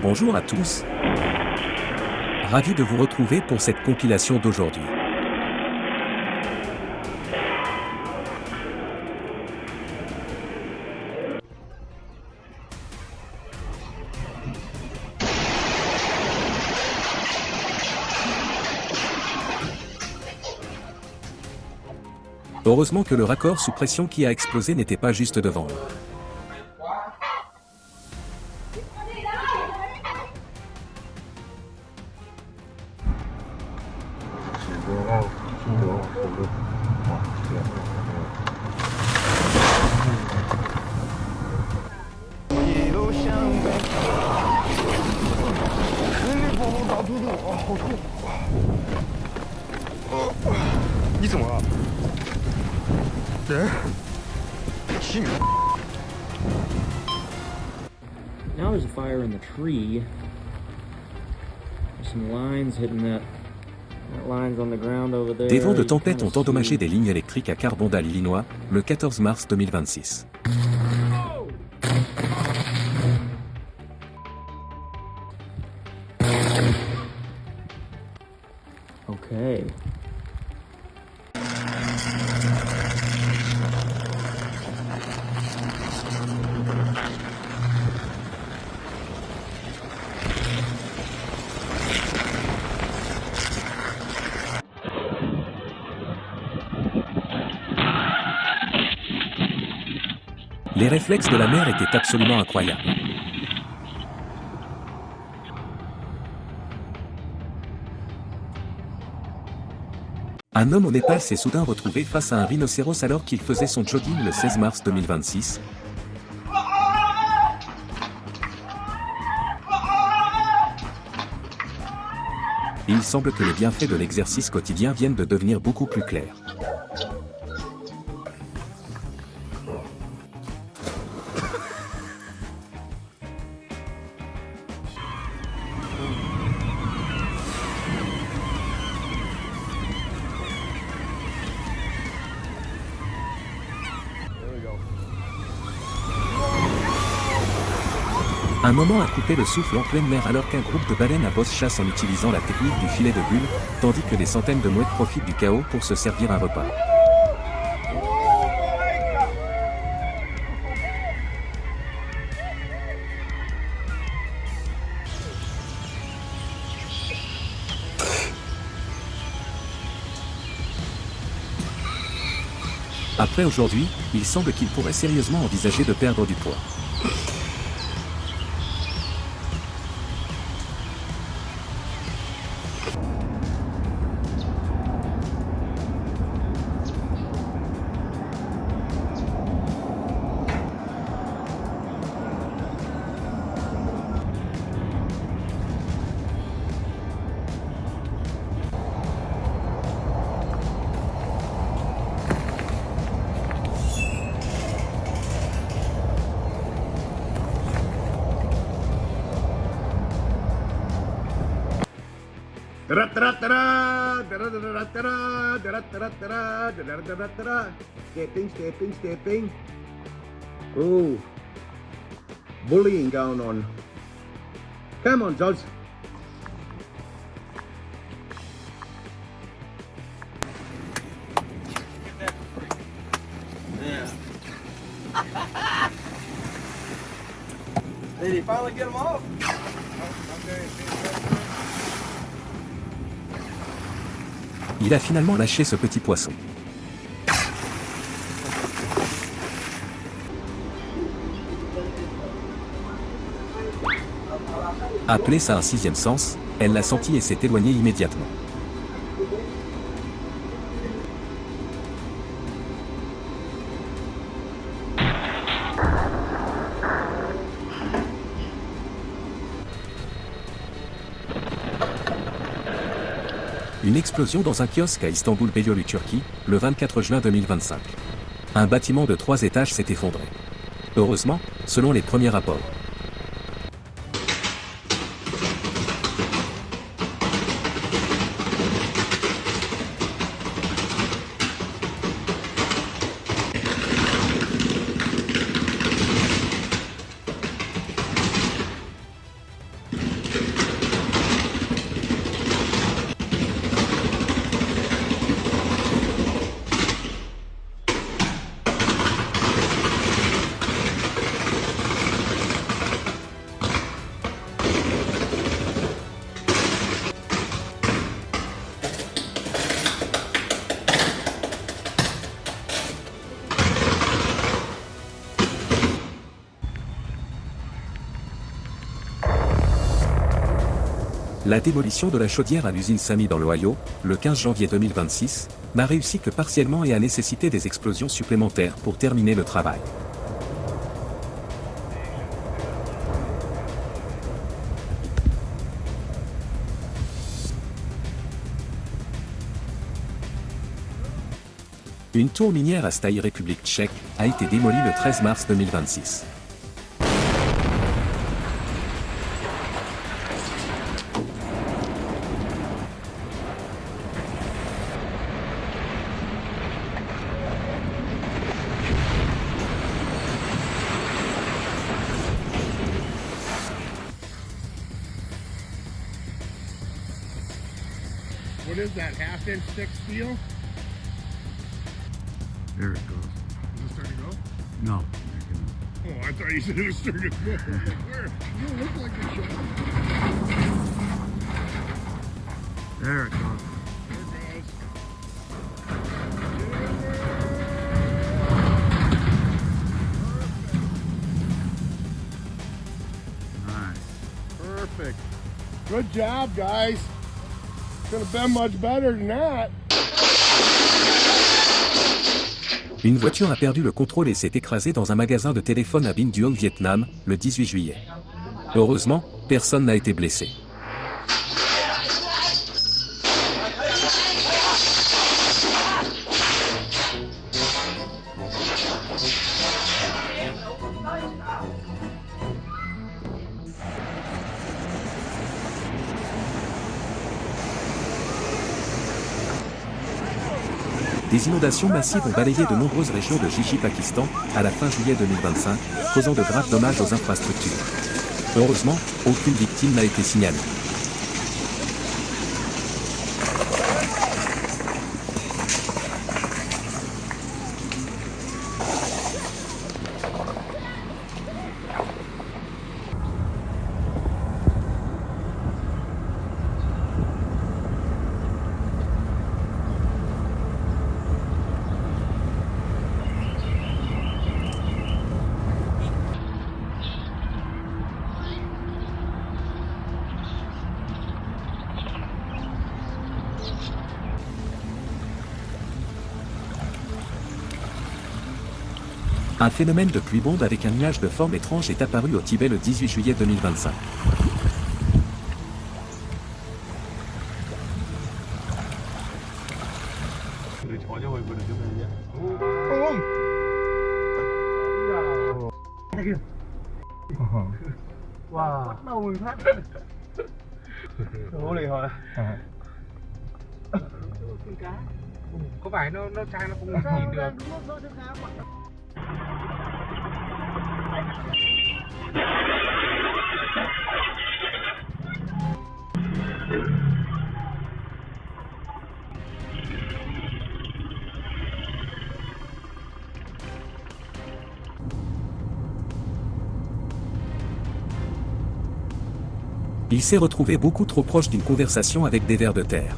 Bonjour à tous. Ravi de vous retrouver pour cette compilation d'aujourd'hui. Heureusement que le raccord sous pression qui a explosé n'était pas juste devant eux. Now there's a fire in the tree. There's some lines hitting that lines on the ground over there. Des vents de tempête ont endommagé des lignes électriques à Carbondale, Illinois, le 14 mars 2026. Okay. Les réflexes de la mer étaient absolument incroyables. Un homme au Népal s'est soudain retrouvé face à un rhinocéros alors qu'il faisait son jogging le 16 mars 2026. Il semble que les bienfaits de l'exercice quotidien viennent de devenir beaucoup plus clairs. Un moment a coupé le souffle en pleine mer alors qu'un groupe de baleines à bosse chasse en utilisant la technique du filet de bulle, tandis que des centaines de mouettes profitent du chaos pour se servir un repas. Après aujourd'hui, il semble qu'il pourrait sérieusement envisager de perdre du poids. Stepping. Oh, bullying going on. Come on, George. Did he finally get him off? Il a finalement lâché ce petit poisson. Appelez ça un sixième sens, elle l'a senti et s'est éloignée immédiatement. Une explosion dans un kiosque à Istanbul Beyoğlu, Turquie, le 24 juin 2025. Un bâtiment de 3 étages s'est effondré. Heureusement, selon les premiers rapports. La démolition de la chaudière à l'usine Samy dans l'Ohio, le 15 janvier 2026, n'a réussi que partiellement et a nécessité des explosions supplémentaires pour terminer le travail. Une tour minière à Staï, République tchèque, a été démolie le 13 mars 2026. What is that, half-inch thick steel? There it goes. Is it starting to go? No. Oh, I thought you said it was starting to go. I was like, where? You don't look like you're showing. There it goes. There it goes. Nice. Perfect. Good job, guys. Could have been much better than that. Une voiture a perdu le contrôle et s'est écrasée dans un magasin de téléphone à Binh Duong, Vietnam, le 18 juillet. Heureusement, personne n'a été blessé. Des inondations massives ont balayé de nombreuses régions de Gigi, Pakistan, à la fin juillet 2025, causant de graves dommages aux infrastructures. Heureusement, aucune victime n'a été signalée. Un phénomène de pluie bombe avec un nuage de forme étrange est apparu au Tibet le 18 juillet 2025. Wow. Bắt đầu mình phát. Ủa liền rồi. Con cá. Có phải nó trang nó không nhìn được. Il s'est retrouvé beaucoup trop proche d'une conversation avec des vers de terre.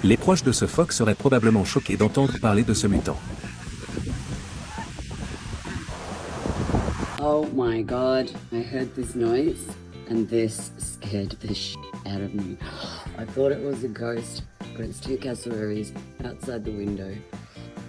Les proches de ce phoque seraient probablement choqués d'entendre parler de ce mutant. Oh my god, I heard this noise and this scared the shit out of me. I thought it was a ghost, but it's two cassowaries outside the window.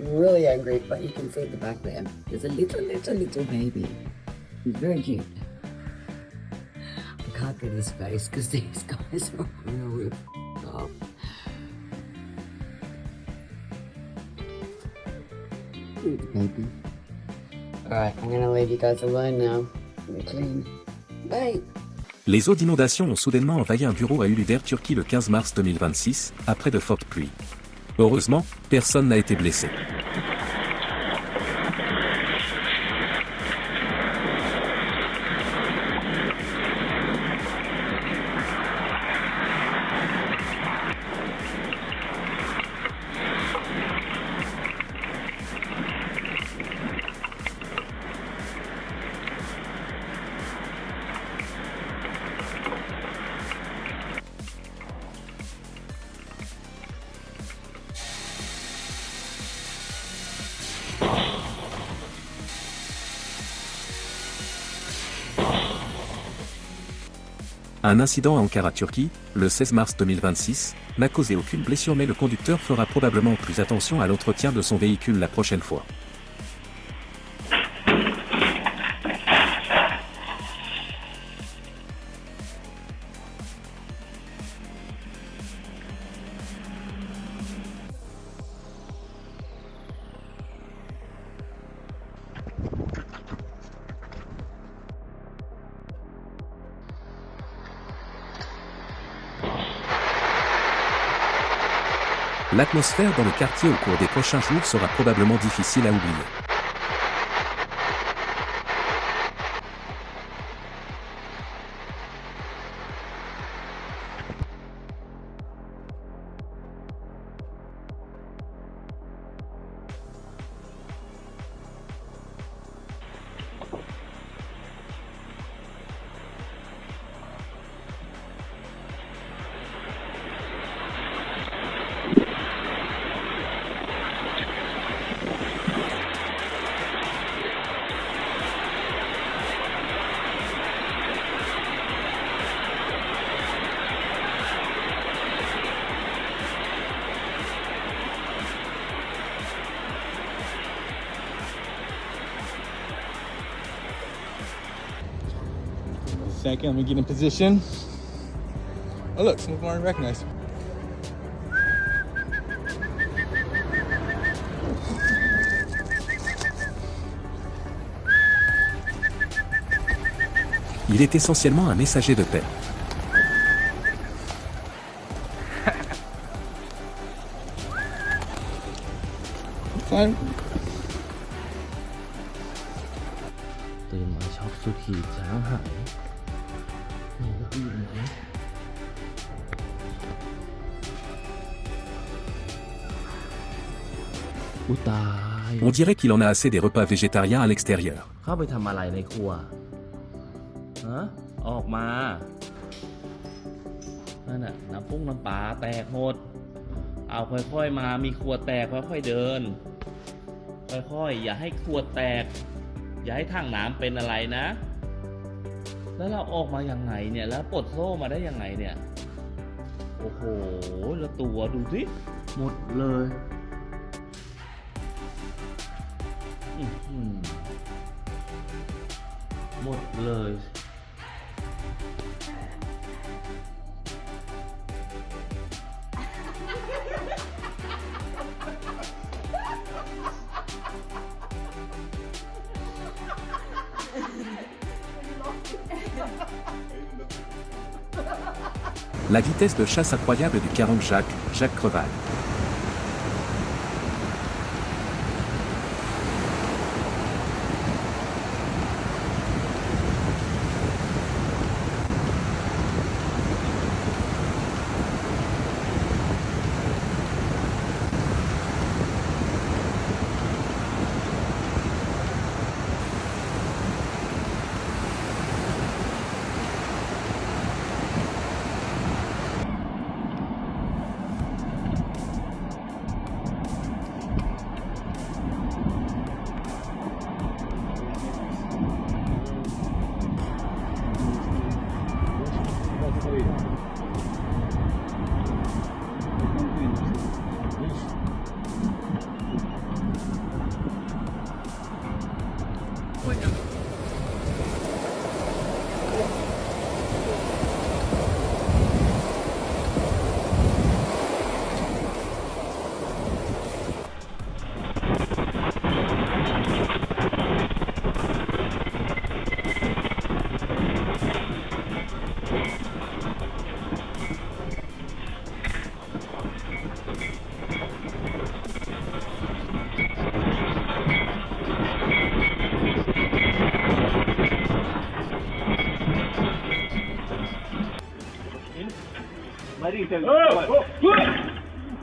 Really angry, but you can see at the back there. There's a little baby. He's very cute. I can't get his face because these guys are really up. Baby. Alright, I'm gonna leave you guys alone now. Be clean. Bye! Les eaux d'inondation ont soudainement envahi un bureau à Uluder, Turquie le 15 mars 2026, après de fortes pluies. Heureusement, personne n'a été blessé. Un incident à Ankara, Turquie, le 16 mars 2026, n'a causé aucune blessure mais le conducteur fera probablement plus attention à l'entretien de son véhicule la prochaine fois. L'atmosphère dans le quartier au cours des prochains jours sera probablement difficile à oublier. Second, let me get in position. Oh look, some of them already recognized. Il est essentiellement un messager de paix. Fine. ตื่นมาช็อกสุดขีดช้างหายนี่ก็อยู่ตรงนี้อุยตาย On dirait qu'il en a assez des repas végétariens à l'extérieur. เข้าไปทำอะไรในครัวฮะออกมานั่นน่ะน้ำน้ำปลาแตกหมดเอาค่อยๆมามีขวดแตกค่อยๆเดินค่อยๆอย่าให้ขวดแตกอย่าให้ถังน้ำเป็นอะไรนะแล้วเราออกมายังไงเนี่ยแล้วปลดโซ่มาได้ยังไงเนี่ยโอ้โหแล้วตัวดูสิหมดเลยหมดเลย La vitesse de chasse incroyable du 40 Jacques Creval.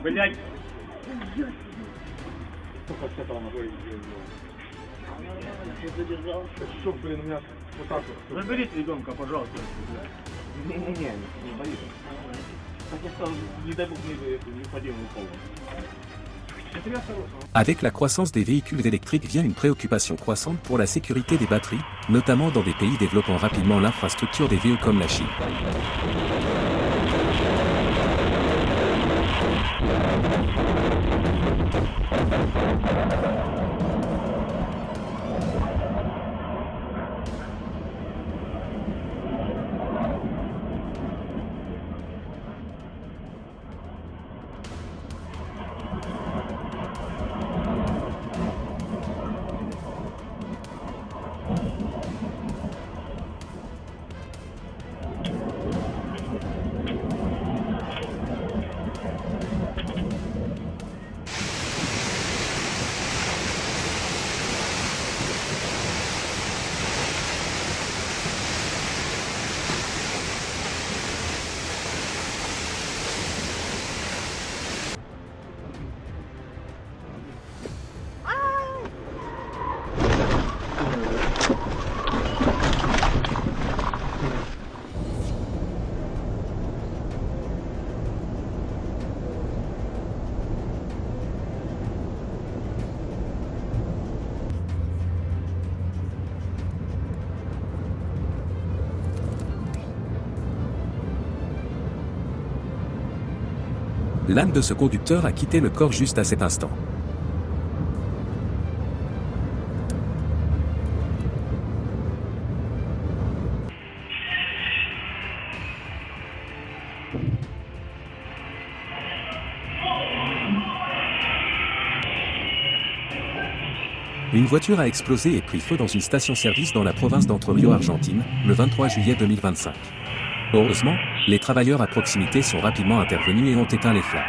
Блять! Что, блин, у меня вот так вот. Заберите ребенка, пожалуйста. Не-не-не, не боится. Так я сказал, не дай бог мне эту необходимую помощь. Avec la croissance des véhicules électriques vient une préoccupation croissante pour la sécurité des batteries, notamment dans des pays développant rapidement l'infrastructure des VE comme la Chine. L'âme de ce conducteur a quitté le corps juste à cet instant. Une voiture a explosé et pris feu dans une station-service dans la province d'Entre Ríos, Argentine, le 23 juillet 2025. Heureusement, les travailleurs à proximité sont rapidement intervenus et ont éteint les flammes.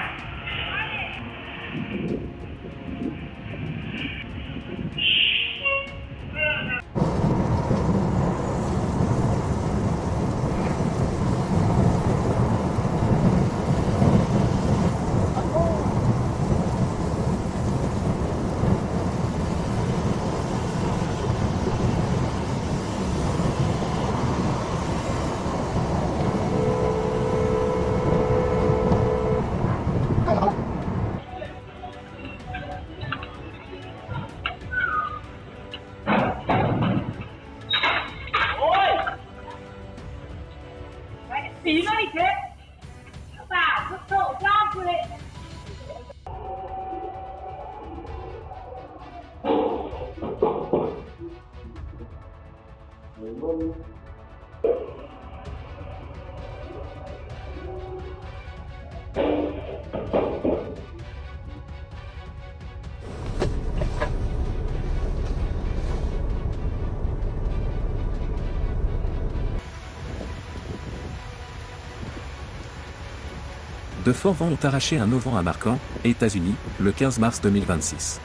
De forts vents ont arraché un auvent à Marquand, États-Unis, le 15 mars 2026.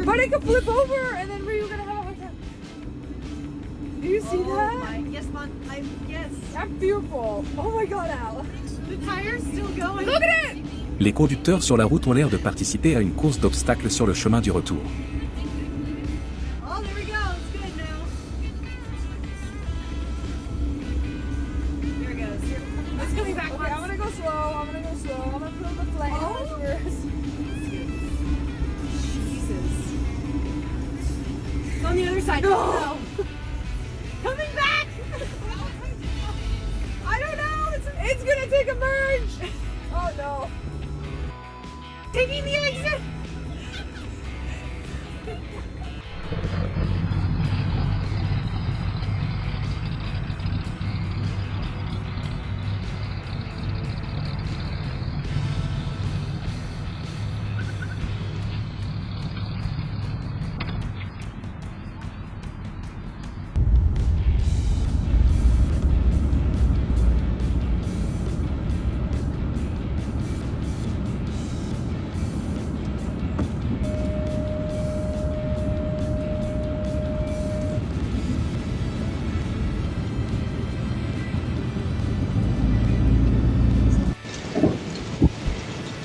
But it could flip over, and then were you gonna have a... Do you see that? Yes, Mom. Yes. I'm fearful. Oh my God, Al. The tire's still going. Look at it! Les conducteurs sur la route ont l'air de participer à une course d'obstacles sur le chemin du retour. Oh, there we go. It's good now. Here it goes. Here. Let's go back. Okay, I'm gonna go slow. I'm gonna feel the flame. Oh. First. Jesus. It's on the other side. No. Coming back. I don't know. It's gonna take a merge. Oh no. Taking the exit.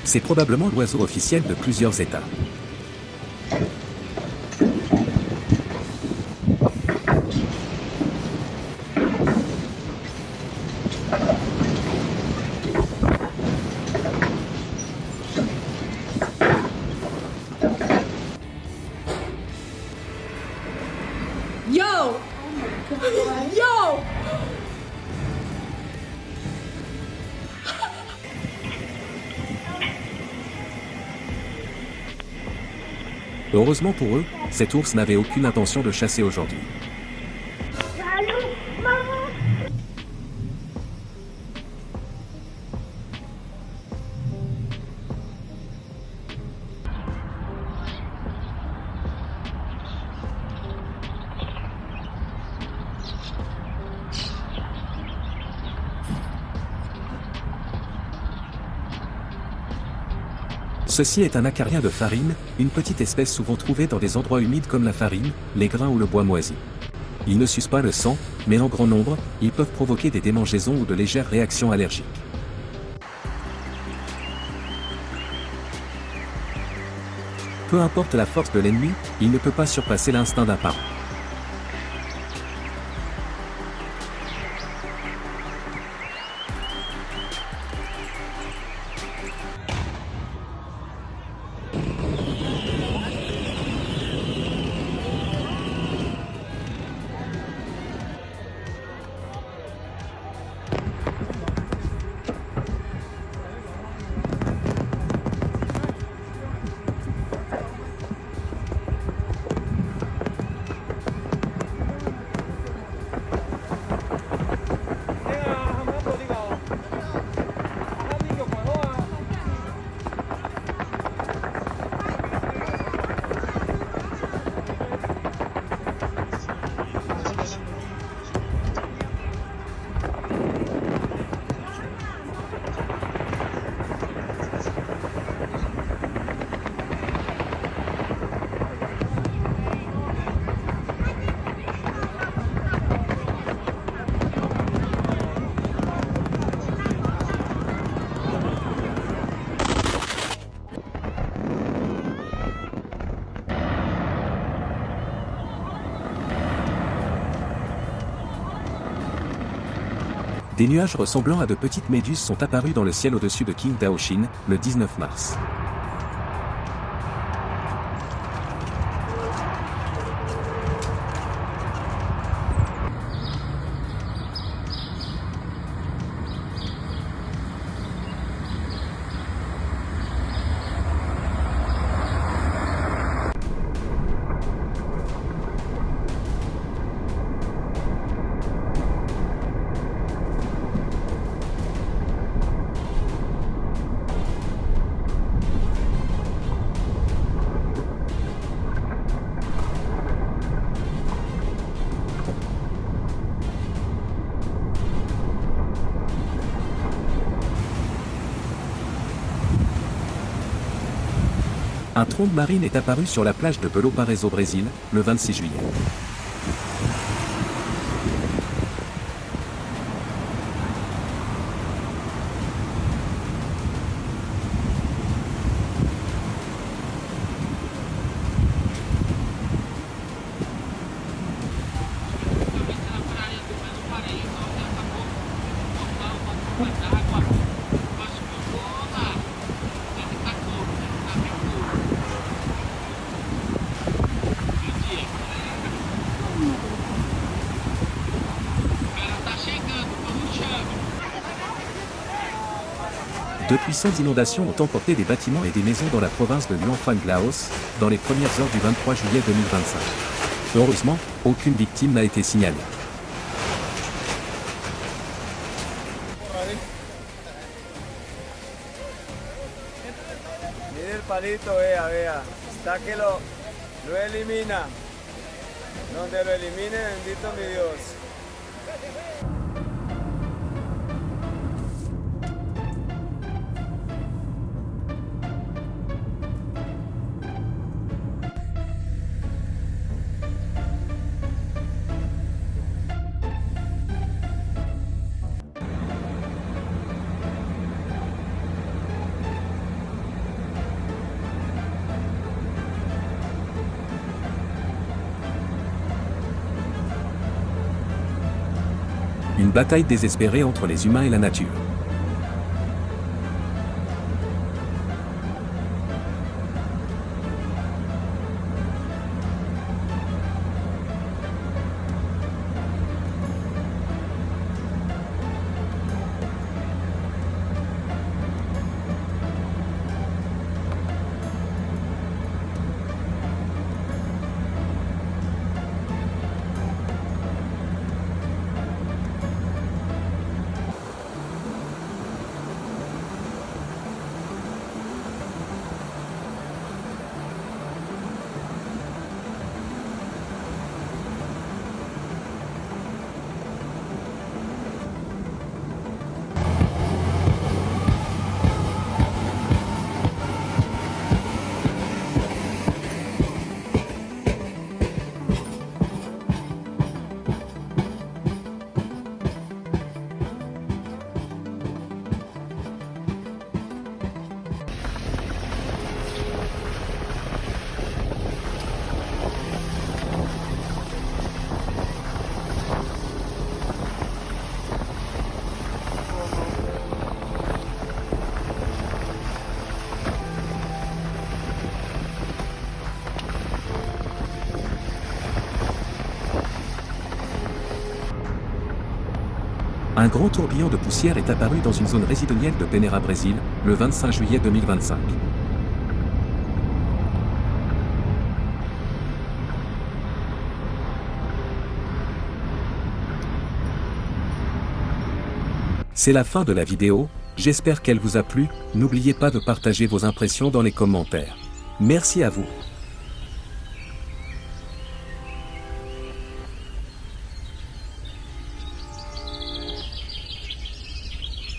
C'est probablement l'oiseau officiel de plusieurs États. Heureusement pour eux, cet ours n'avait aucune intention de chasser aujourd'hui. Ceci est un acarien de farine, une petite espèce souvent trouvée dans des endroits humides comme la farine, les grains ou le bois moisi. Ils ne sucent pas le sang, mais en grand nombre, ils peuvent provoquer des démangeaisons ou de légères réactions allergiques. Peu importe la force de l'ennemi, il ne peut pas surpasser l'instinct d'un parent. Des nuages ressemblant à de petites méduses sont apparus dans le ciel au-dessus de Qingdaoshin, le 19 mars. Un trombe marine est apparu sur la plage de Belo Pares au Brésil, le 26 juillet. De puissantes inondations ont emporté des bâtiments et des maisons dans la province de Luang Phan Laos, dans les premières heures du 23 juillet 2025. Heureusement, aucune victime n'a été signalée. Mira el palito, vea, vea. Está que lo elimina. Donde lo elimine, bendito mi Dios. Une bataille désespérée entre les humains et la nature. Un gros tourbillon de poussière est apparu dans une zone résidentielle de Peneira, Brésil, le 25 juillet 2025. C'est la fin de la vidéo, j'espère qu'elle vous a plu, n'oubliez pas de partager vos impressions dans les commentaires. Merci à vous.